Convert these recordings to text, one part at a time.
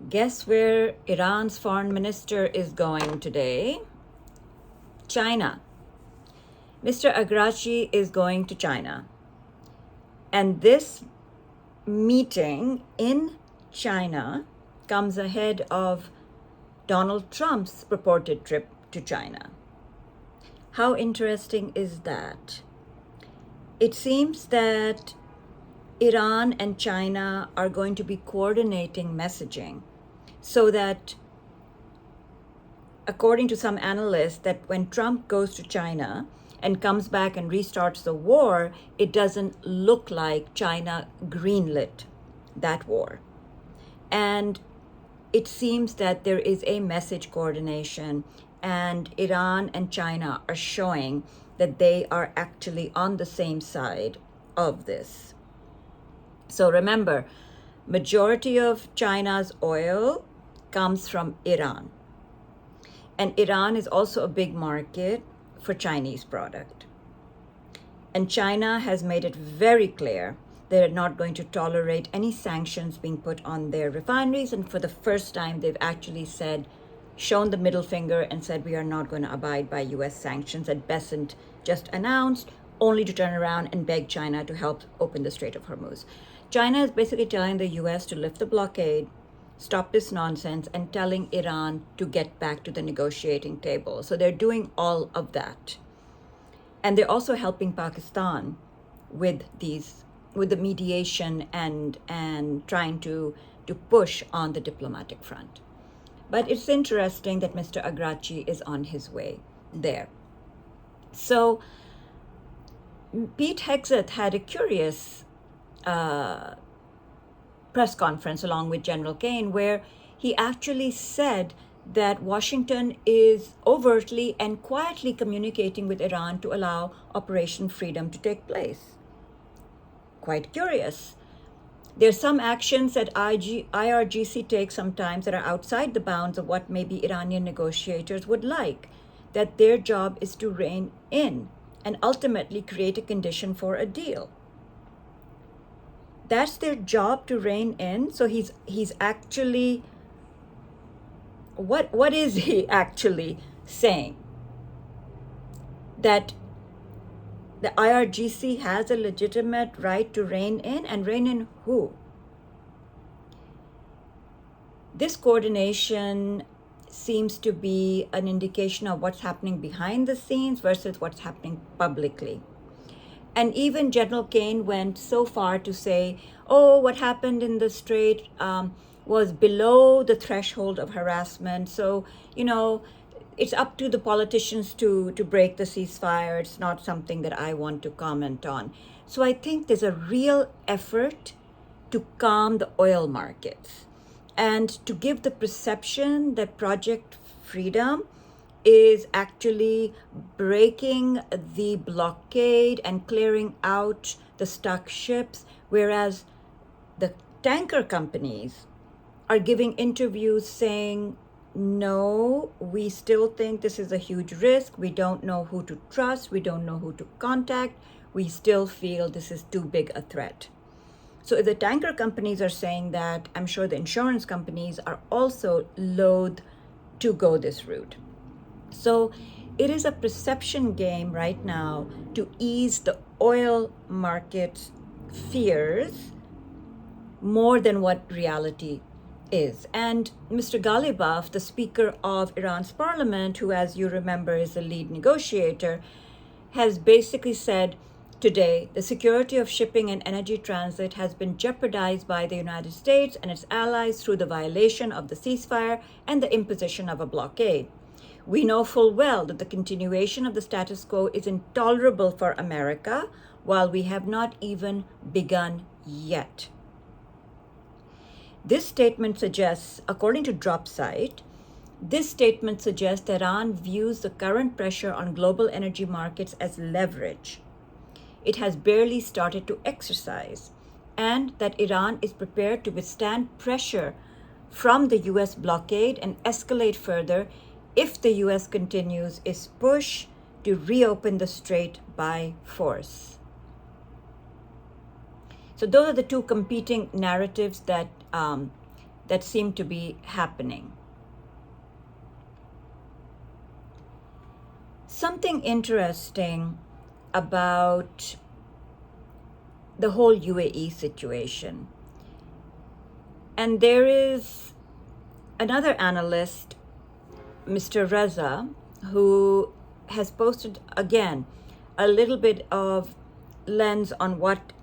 Guess where Iran's foreign minister is going today? China. Mr. Araghchi is going to China. And this meeting in China comes ahead of Donald Trump's purported trip to China. How interesting is that? It seems that Iran and China are going to be coordinating messaging so that, according to some analysts, that when Trump goes to China and comes back and restarts the war, it doesn't look like China greenlit that war. And it seems that there is a message coordination, and Iran and China are showing that they are actually on the same side of this. So remember, majority of China's oil comes from Iran. And Iran is also a big market for Chinese product. And China has made it very clear they're not going to tolerate any sanctions being put on their refineries. And for the first time, they've actually shown the middle finger and said, we are not going to abide by US sanctions that Besant just announced, only to turn around and beg China to help open the Strait of Hormuz. China is basically telling the US to lift the blockade, stop this nonsense, and telling Iran to get back to the negotiating table. So they're doing all of that. And they're also helping Pakistan with the mediation and trying to push on the diplomatic front. But it's interesting that Mr. Araghchi is on his way there. So Pete Hegseth had a curious press conference along with General Cain, where he actually said that Washington is overtly and quietly communicating with Iran to allow Operation Freedom to take place. Quite curious. There's some actions that IRGC takes sometimes that are outside the bounds of what maybe Iranian negotiators would like, that their job is to rein in and ultimately create a condition for a deal. That's their job, to rein in. So he's actually, what is he actually saying? That the IRGC has a legitimate right to rein in, and rein in who? This coordination seems to be an indication of what's happening behind the scenes versus what's happening publicly. And even General Cain went so far to say, oh, what happened in the Strait was below the threshold of harassment. So, it's up to the politicians to break the ceasefire. It's not something that I want to comment on. So I think there's a real effort to calm the oil markets and to give the perception that Project Freedom is actually breaking the blockade and clearing out the stuck ships, whereas the tanker companies are giving interviews saying, no, we still think this is a huge risk. We don't know who to trust. We don't know who to contact. We still feel this is too big a threat. So if the tanker companies are saying that, I'm sure the insurance companies are also loath to go this route. So it is a perception game right now to ease the oil market fears more than what reality is. And Mr. Qalibaf, the Speaker of Iran's parliament, who, as you remember, is the lead negotiator, has basically said today the security of shipping and energy transit has been jeopardized by the United States and its allies through the violation of the ceasefire and the imposition of a blockade. We know full well that the continuation of the status quo is intolerable for America, while we have not even begun yet. This statement suggests, according to DropSite, that Iran views the current pressure on global energy markets as leverage it has barely started to exercise, and that Iran is prepared to withstand pressure from the US blockade and escalate further if the US continues its push to reopen the strait by force. So those are the two competing narratives that that seem to be happening. Something interesting about the whole UAE situation. And there is another analyst, Mr. Reza, who has posted again a little bit of lens on what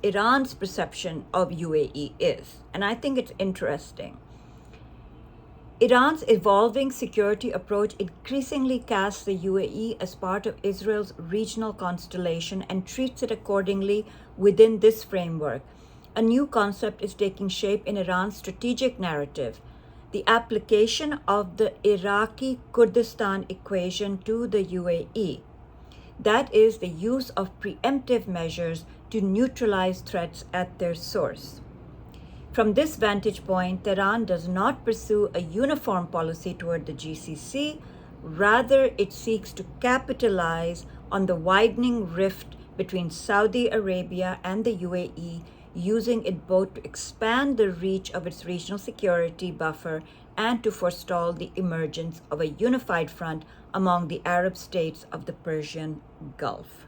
Iran's perception of UAE is. And I think it's interesting. Iran's evolving security approach increasingly casts the UAE as part of Israel's regional constellation and treats it accordingly within this framework. A new concept is taking shape in Iran's strategic narrative: the application of the Iraqi Kurdistan equation to the UAE. That is, the use of preemptive measures to neutralize threats at their source. From this vantage point, Tehran does not pursue a uniform policy toward the GCC. Rather, it seeks to capitalize on the widening rift between Saudi Arabia and the UAE, using it both to expand the reach of its regional security buffer and to forestall the emergence of a unified front among the Arab states of the Persian Gulf.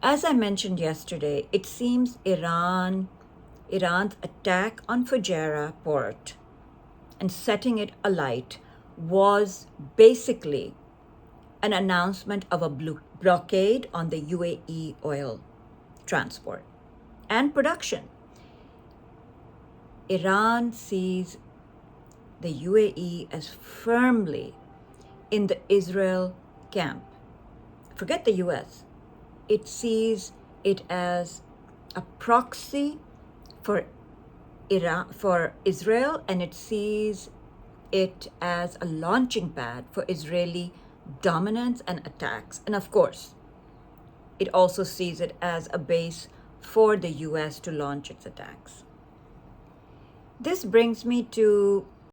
As I mentioned yesterday, it seems Iran's attack on Fujairah port and setting it alight was basically an announcement of a blockade on the UAE oil transport and production. Iran sees the UAE as firmly in the Israel camp. Forget the US. It sees it as a proxy for Israel, and it sees it as a launching pad for Israeli dominance and attacks. And of course, it also sees it as a base for the US to launch its attacks. This brings me to